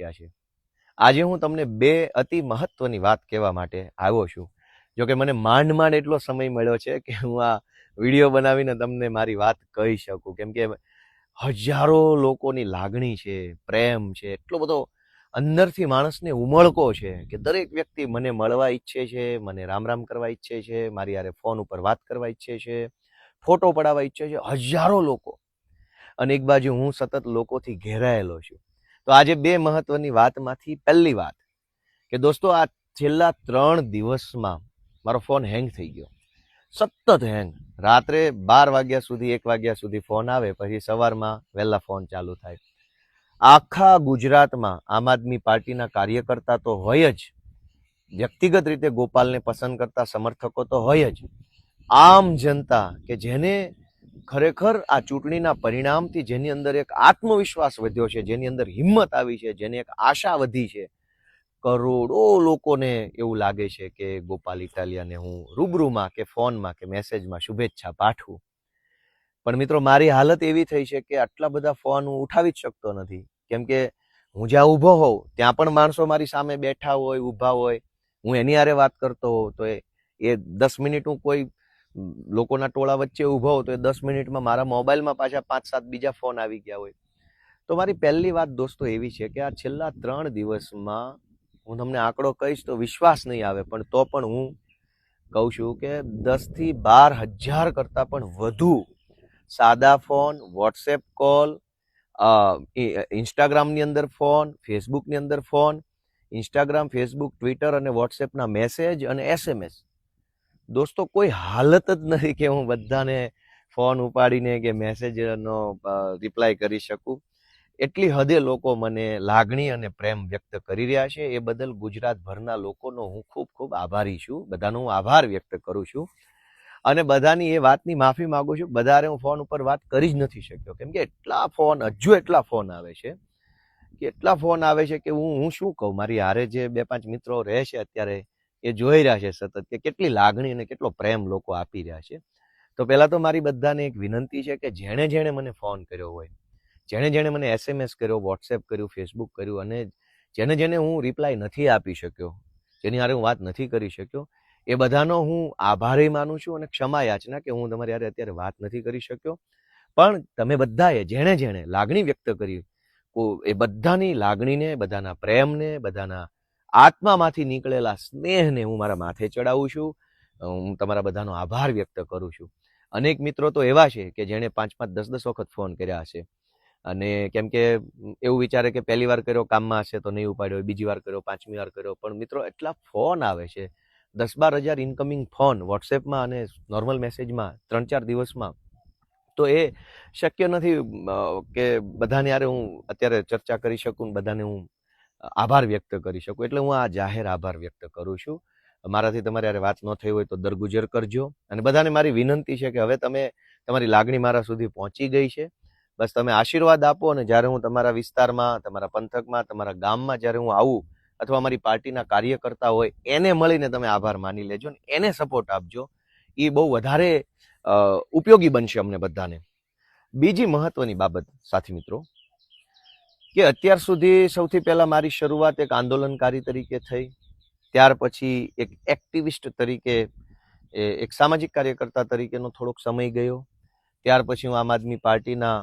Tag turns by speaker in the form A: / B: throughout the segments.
A: શક્યા છે। આજે હું તમને બે અતિ મહત્વની વાત કહેવા માટે આવ્યો છું। જો કે મને માંડ માંડ એટલો સમય મળ્યો છે કે હું આ વિડીયો બનાવીને તમને મારી વાત કહી શકું, કેમ કે હજારો લોકોની લાગણી છે, પ્રેમ છે, એટલો બધો અંદરથી માણસને ઉમળકો છે કે દરેક વ્યક્તિ મને મળવા ઈચ્છે છે, મને રામ રામ કરવા ઈચ્છે છે, મારી યારે ફોન ઉપર વાત કરવા ઈચ્છે છે, ફોટો પડાવવા ઈચ્છે છે, હજારો લોકો। અને એક બાજુ હું સતત લોકોથી ઘેરાયેલો છું। તો આજે બે મહત્વની વાતમાંથી પહેલી વાત કે દોસ્તો, આ છેલ્લા 3 દિવસમાં મારો ફોન હેંગ થઈ ગયો, સતત હેંગ। રાત્રે 12 વાગ્યા સુધી 1 વાગ્યા સુધી ફોન આવે, પછી સવારમાં વહેલા ફોન ચાલુ થાય। આખા ગુજરાતમાં આમ આદમી પાર્ટીના કાર્યકર્તા તો હોય જ, વ્યક્તિગત રીતે ગોપાલને પસંદ કરતા સમર્થકો તો હોય જ, આમ જનતા કે જેને ખરેખર આ ચૂંટણીના પરિણામથી જેની અંદર એક આત્મવિશ્વાસ વધ્યો છે, જેની અંદર હિંમત આવી છે, જેની એક આશા વધી છે, કરોડો લોકોને એવું લાગે છે કે ગોપાલ ઇટાલિયાને હું રૂબરૂમાં કે ફોનમાં કે મેસેજમાં શુભેચ્છા પાઠવું। પણ મિત્રો, મારી હાલત એવી થઈ છે કે આટલા બધા ફોન હું ઉઠાવી જ શકતો નથી, કેમ કે હું જ્યાં ઊભો હોઉં ત્યાં પણ માણસો મારી સામે બેઠા હોય, ઊભા હોય, હું એની હારે વાત કરતો હોઉં તો એ 10 મિનિટ હું કોઈ લોકોના ટોળા વચ્ચે ઊભો હોઉં તો એ 10 મિનિટમાં મારા મોબાઈલમાં પાછા 5-7 બીજા ફોન આવી ગયા હોય। તો મારી પહેલી વાત દોસ્તો એવી છે કે આ છેલ્લા 3 દિવસમાં હું તમને આંકડો કહીશ તો વિશ્વાસ નહીં આવે, પણ તો પણ હું કહું છું કે 10 થી 12 હજાર કરતાં પણ વધુ સાદા ફોન, વોટ્સએપ કોલ, ઇન્સ્ટાગ્રામની અંદર ફોન, ફેસબુકની અંદર ફોન, ઇન્સ્ટાગ્રામ, ફેસબુક, ટ્વિટર અને વોટ્સએપના મેસેજ અને SMS। દોસ્તો, કોઈ હાલત જ નથી કે હું બધાને ફોન ઉપાડીને કે મેસેજનો રિપ્લાય કરી શકું। એટલી હદે લોકો મને લાગણી અને પ્રેમ વ્યક્ત કરી રહ્યા છે। એ બદલ ગુજરાતભરના લોકોનો હું ખૂબ ખૂબ આભારી છું, બધાનો હું આભાર વ્યક્ત કરું છું અને બધાની એ વાતની માફી માંગુ છું। બધારે હું ફોન ઉપર વાત કરી જ નથી શક્યો, કેમ કે એટલા ફોન, હજુ એટલા ફોન આવે છે કે એટલા ફોન આવે છે કે હું શું કહું। મારી હારે જે 2-5 મિત્રો રહે છે અત્યારે, એ જોઈ રહ્યા છે સતત કે કેટલી લાગણી અને કેટલો પ્રેમ લોકો આપી રહ્યા છે। તો પહેલા તો મારી બધાને એક વિનંતી છે કે જેણે જેણે મને ફોન કર્યો હોય, જેણે જેણે મને SMS કર્યો, વોટ્સએપ કર્યું, ફેસબુક કર્યું અને જેને જેને હું રિપ્લાય નથી આપી શક્યો, જેની હારે હું વાત નથી કરી શક્યો, એ બધાનો હું આભારી માનું છું અને ક્ષમા યાચના કે હું તમારી હારે અત્યારે વાત નથી કરી શક્યો। પણ તમે બધાએ જેણે જેણે લાગણી વ્યક્ત કરી, એ બધાની લાગણીને, બધાના પ્રેમને, બધાના આત્મામાંથી નીકળેલા સ્નેહને હું મારા માથે ચડાવું છું। હું તમારા બધાનો આભાર વ્યક્ત કરું છું। અનેક મિત્રો તો એવા છે કે જેણે 5-5, 10-10 વખત ફોન કર્યા હશે અને કેમ કે એવું વિચારે કે પહેલી વાર કર્યો કામમાં હશે તો નહીં ઉપાડ્યો, બીજી વાર કર્યો, 5મી વાર કર્યો, પણ મિત્રો એટલા ફોન આવે છે, 10-12 હજાર ઇન્કમિંગ ફોન વોટ્સએપમાં અને નોર્મલ મેસેજમાં 3-4 દિવસમાં। તો એ શક્ય નથી કે બધાની હારે હું અત્યારે ચર્ચા કરી શકું, બધાને હું આભાર વ્યક્ત કરી શકું, એટલે હું આ જાહેર આભાર વ્યક્ત કરું છું। મારાથી તમારી હારે વાત ન થઈ હોય તો દરગુજર કરજો અને બધાને મારી વિનંતી છે કે હવે તમે, તમારી લાગણી મારા સુધી પહોંચી ગઈ છે, બસ તમે આશીર્વાદ આપો અને જ્યારે હું તમારા વિસ્તારમાં, તમારા પંથકમાં, તમારા ગામમાં જ્યારે હું આવું અથવા અમારી પાર્ટીના કાર્યકર્તા હોય એને મળીને તમે આભાર માની લેજો ને એને સપોર્ટ આપજો, એ બહુ વધારે ઉપયોગી બનશે અમને બધાને। બીજી મહત્વની બાબત સાથી મિત્રો કે અત્યાર સુધી સૌથી પહેલા મારી શરૂઆત એક આંદોલનકારી તરીકે થઈ, ત્યાર પછી એક એક્ટિવિસ્ટ તરીકે, એક સામાજિક કાર્યકર્તા તરીકેનો થોડોક સમય ગયો, ત્યાર પછી હું આમ આદમી પાર્ટીના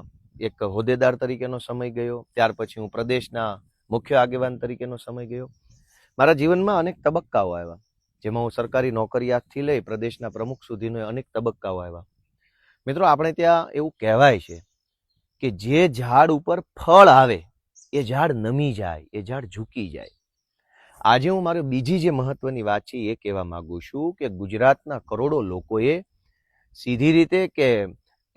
A: એક હોદ્દેદાર તરીકેનો સમય ગયો, ત્યાર પછી હું પ્રદેશના મુખ્ય આગેવાન તરીકેનો સમય ગયો। મારા જીવનમાં અનેક તબક્કાઓ આવ્યા, જેમાં હું સરકારી નોકરિયાતથી લઈ પ્રદેશના પ્રમુખ સુધીનો અનેક તબક્કાઓ આવ્યા। મિત્રો, આપણે ત્યાં એવું કહેવાય છે કે જે ઝાડ ઉપર ફળ આવે એ ઝાડ નમી જાય, એ ઝાડ ઝૂકી જાય। આજે હું મારી બીજી જે મહત્વની વાત છે એ કહેવા માંગુ છું કે ગુજરાતના કરોડો લોકોએ સીધી રીતે કે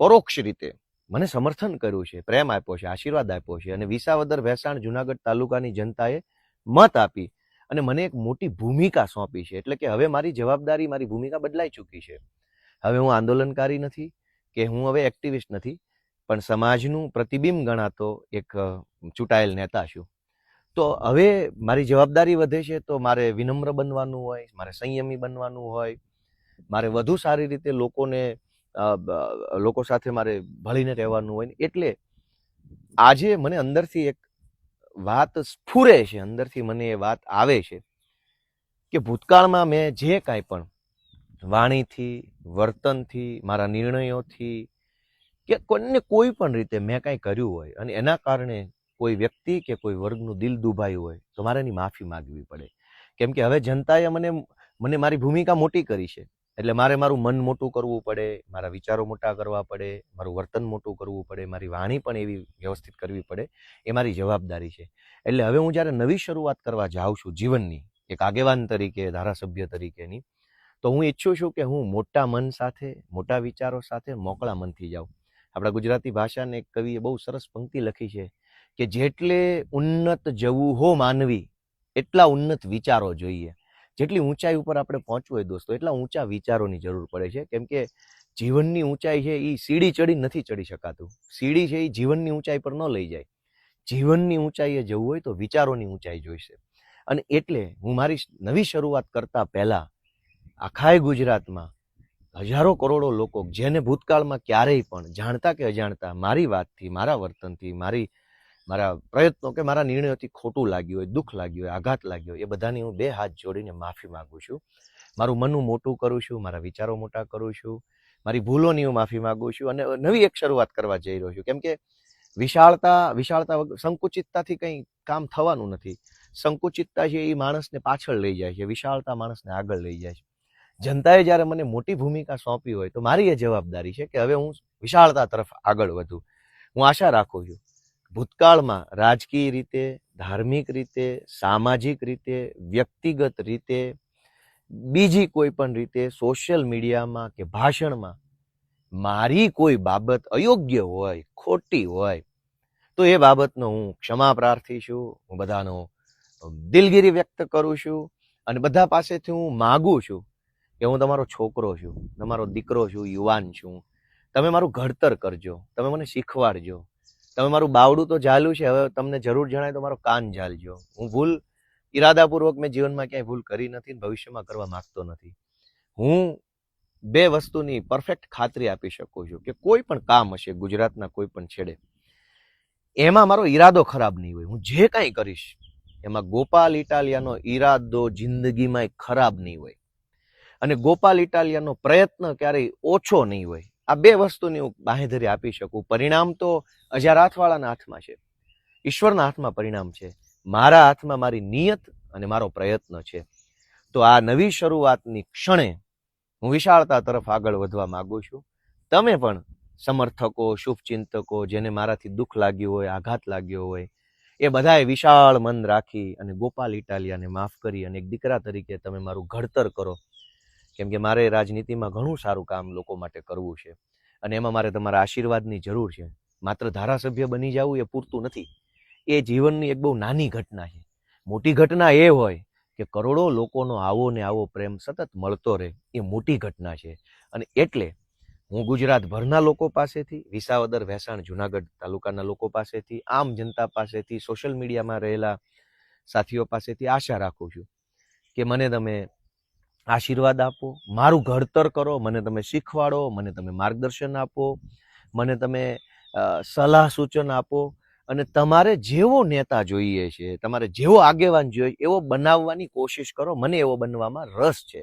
A: પરોક્ષ રીતે મને સમર્થન કર્યું છે, પ્રેમ આપ્યો છે, આશીર્વાદ આપ્યો છે અને વિસાવદર, ભેસાણ, જુનાગઢ તાલુકાની જનતાએ મત આપી અને મને એક મોટી ભૂમિકા સોંપી છે। એટલે કે હવે મારી જવાબદારી, મારી ભૂમિકા બદલાઈ ચૂકી છે। હવે હું આંદોલનકારી નથી કે હું હવે એક્ટિવિસ્ટ નથી, પણ સમાજનું પ્રતિબિંબ ગણાતો એક ચૂંટાયેલ નેતા છું। તો હવે મારી જવાબદારી વધે છે, તો મારે વિનમ્ર બનવાનું હોય, મારે સંયમી બનવાનું હોય, મારે વધુ સારી રીતે લોકો સાથે મારે ભળીને રહેવાનું હોય। એટલે આજે મને અંદરથી એક વાત સ્ફુરે છે, અંદરથી મને એ વાત આવે છે કે ભૂતકાળમાં મેં જે કાંઈ પણ વાણીથી, વર્તનથી, મારા નિર્ણયોથી કે કોઈને કોઈ પણ રીતે મેં કાંઈ કર્યું હોય અને એના કારણે કોઈ વ્યક્તિ કે કોઈ વર્ગનું દિલ દુભાયું હોય તો મારે એની માફી માગવી પડે. કેમ કે હવે જનતાએ મને મારી ભૂમિકા મોટી કરી છે, એટલે મારે મારું મન મોટું કરવું પડે, મારા વિચારો મોટા કરવા પડે, મારું વર્તન મોટું કરવું પડે, મારી વાણી પણ એવી વ્યવસ્થિત કરવી પડે. એ મારી જવાબદારી છે. એટલે હવે હું જ્યારે નવી શરૂઆત કરવા જાઉં છું જીવનની, એક આગેવાન તરીકે, ધારાસભ્ય તરીકેની, તો હું ઈચ્છું છું કે હું મોટા મન સાથે, મોટા વિચારો સાથે મોકળા મનથી જાઉં. આપણા ગુજરાતી ભાષાને એક કવિએ બહુ સરસ પંક્તિ લખી છે કે જેટલે ઉન્નત જવું હો માનવી એટલા ઉન્નત વિચારો જોઈએ. જેટલી ઊંચાઈ ઉપર આપણે પહોંચવું હોય દોસ્તો, એટલા ઊંચા વિચારોની જરૂર પડે છે. કેમ કે જીવનની ઊંચાઈ છે એ સીડી ચડી નથી ચડી શકાતું. સીડી છે એ જીવનની ઊંચાઈ પર ન લઈ જાય. જીવનની ઊંચાઈએ જવું હોય તો વિચારોની ઊંચાઈ જોઈશે. અને એટલે હું મારી નવી શરૂઆત કરતા પહેલા આખાય ગુજરાતમાં હજારો કરોડો લોકો જેને ભૂતકાળમાં ક્યારેય પણ જાણતા કે અજાણતા મારી વાતથી, મારા વર્તનથી, મારા પ્રયત્નો કે મારા નિર્ણયોથી ખોટું લાગ્યું હોય, દુઃખ લાગ્યું હોય, આઘાત લાગ્યો હોય, એ બધાની હું 2 હાથ જોડીને માફી માગું છું. મારું મન હું મોટું કરું છું, મારા વિચારો મોટા કરું છું, મારી ભૂલોની હું માફી માગું છું અને નવી એક શરૂઆત કરવા જઈ રહ્યો છું. કેમ કે વિશાળતા સંકુચિતતાથી કંઈ કામ થવાનું નથી. સંકુચિતતા છે એ માણસને પાછળ લઈ જાય છે, વિશાળતા માણસને આગળ લઈ જાય છે. જનતાએ જ્યારે મને મોટી ભૂમિકા સોંપી હોય તો મારી એ જવાબદારી છે કે હવે હું વિશાળતા તરફ આગળ વધું. હું આશા રાખું છું ભૂતકાળમાં રાજકીય રીતે, ધાર્મિક રીતે, સામાજિક રીતે, વ્યક્તિગત રીતે, બીજી કોઈ પણ રીતે સોશિયલ મીડિયામાં કે ભાષણમાં મારી કોઈ બાબત અયોગ્ય હોય, ખોટી હોય તો એ બાબતનો હું ક્ષમા પ્રાર્થી છું. હું બધાનો દિલગીરી વ્યક્ત કરું છું અને બધા પાસેથી હું માગું છું કે હું તમારો છોકરો છું, તમારો દીકરો છું, યુવાન છું. તમે મારું ઘડતર કરજો, તમે મને શીખવાડજો. તમે મારું બાવડું તો ઝાલ્યું છે, હવે તમને જરૂર જણાય તો મારો કાન ઝાલજો. હું ઈરાદાપૂર્વક મેં જીવનમાં ક્યાંય ભૂલ કરી નથી, ભવિષ્યમાં કરવા માંગતો નથી. હું 2 વસ્તુની પરફેક્ટ ખાતરી આપી શકું છું કે કોઈ પણ કામ હશે ગુજરાતના કોઈ પણ છેડે, એમાં મારો ઈરાદો ખરાબ નહીં હોય. હું જે કાંઈ કરીશ એમાં ગોપાલ ઇટાલિયાનો ઈરાદો જિંદગીમાં ખરાબ નહીં હોય અને ગોપાલ ઇટાલિયાનો પ્રયત્ન ક્યારેય ઓછો નહીં હોય. આ 2 વસ્તુની હું બાંહેધરી આપી શકું. પરિણામ તો અજારાથવાળાના હાથમાં છે, ઈશ્વરના હાથમાં પરિણામ છે. મારા હાથમાં મારી નિયત અને મારો પ્રયત્ન છે. તો આ નવી શરૂઆતની ક્ષણે હું વિશાળતા તરફ આગળ વધવા માંગુ છું. તમે પણ સમર્થકો, શુભચિંતકો, જેને મારાથી દુઃખ લાગ્યું હોય, આઘાત લાગ્યો હોય, એ બધાએ વિશાળ મન રાખી અને ગોપાલ ઇટાલિયાને માફ કરી અને એક દીકરા તરીકે તમે મારું ઘડતર કરો. કેમ કે મારે રાજનીતિમાં ઘણું સારું કામ લોકો માટે કરવું છે અને એમાં મારે તમારા આશીર્વાદની જરૂર છે. માત્ર ધારાસભ્ય બની જવું એ પૂરતું નથી. એ જીવનની એક બહુ નાની ઘટના છે. મોટી ઘટના એ હોય કે કરોડો લોકોનો આવો ને આવો પ્રેમ સતત મળતો રહે, એ મોટી ઘટના છે. અને એટલે હું ગુજરાતભરના લોકો પાસેથી, વિસાવદર, ભેસાણ, જુનાગઢ તાલુકાના લોકો પાસેથી, આમ જનતા પાસેથી, સોશિયલ મીડિયામાં રહેલા સાથીઓ પાસેથી આશા રાખું છું કે મને તમે આશીર્વાદ આપો, મારું ઘડતર કરો, મને તમે શીખવાડો, મને તમે માર્ગદર્શન આપો, મને તમે સલાહ સૂચન આપો અને તમારે જેવો નેતા જોઈએ છે, તમારે જેવો આગેવાન જોઈએ એવો બનાવવાની કોશિશ કરો. મને એવો બનવામાં રસ છે.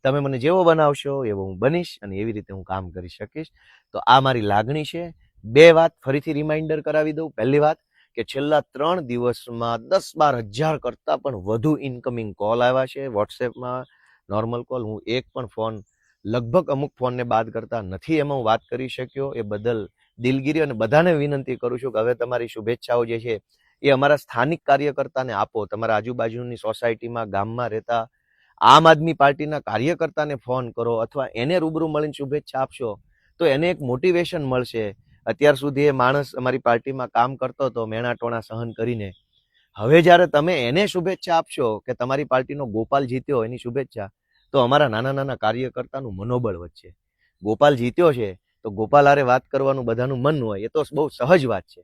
A: તમે મને જેવો બનાવશો એવો હું બનીશ અને એવી રીતે હું કામ કરી શકીશ. તો આ મારી લાગણી છે. 2 વાત ફરીથી રિમાઇન્ડર કરાવી દઉં. પહેલી વાત કે છેલ્લા 3 દિવસમાં 10-12 હજાર કરતાં પણ વધુ ઇનકમિંગ કોલ આવ્યા છે વોટ્સએપમાં, નોર્મલ કોલ. હું એક પણ ફોન, લગભગ અમુક ફોનને બાદ કરતા નથી એમાં હું વાત કરી શક્યો. એ બદલ દિલગીરી અને બધાને વિનંતી કરું છું કે હવે તમારી શુભેચ્છાઓ જે છે એ અમારા સ્થાનિક કાર્યકર્તાને આપો. તમારા આજુબાજુની સોસાયટીમાં, ગામમાં રહેતા આમ આદમી પાર્ટીના કાર્યકર્તાને ફોન કરો અથવા એને રૂબરૂ મળીને શુભેચ્છા આપશો તો એને એક મોટિવેશન મળશે. અત્યાર સુધી એ માણસ અમારી પાર્ટીમાં કામ કરતો હતો મેણા ટોણા સહન કરીને, હવે જ્યારે તમે એને શુભેચ્છા આપશો કે તમારી પાર્ટીનો ગોપાલ જીત્યો એની શુભેચ્છા, તો અમારા નાના નાના કાર્યકર્તાનું મનોબળ વધશે. ગોપાલ જીત્યો છે તો ગોપાલ હારે વાત કરવાનું બધાનું મન હોય, એ તો બહુ સહજ વાત છે.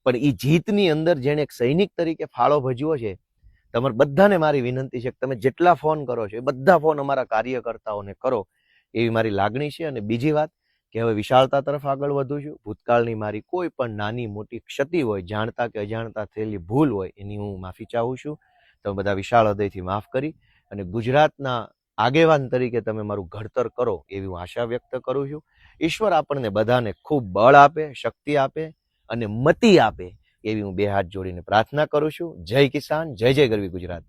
A: પણ એ જીતની અંદર જેણે એક સૈનિક તરીકે ફાળો ભજવ્યો છે, તમારે બધાને મારી વિનંતી છે કે તમે જેટલા ફોન કરો છો એ બધા ફોન અમારા કાર્યકર્તાઓને કરો, એવી મારી લાગણી છે. અને બીજી વાત કે હવે વિશાળતા તરફ આગળ વધું છું. ભૂતકાળની મારી કોઈ પણ નાની મોટી ક્ષતિ હોય, જાણતા કે અજાણતા થયેલી ભૂલ હોય, એની હું માફી ચાહું છું. તમે બધા વિશાળ હૃદયથી માફ કરી અને ગુજરાતના આગેવાન તરીકે તમે મારું ઘડતર કરો એવી હું આશા વ્યક્ત કરું છું. ઈશ્વર આપણને બધાને ખૂબ બળ આપે, શક્તિ આપે અને મતિ આપે એવી હું બે હાથ જોડીને પ્રાર્થના કરું છું. જય કિસાન, જય જય ગરવી ગુજરાત.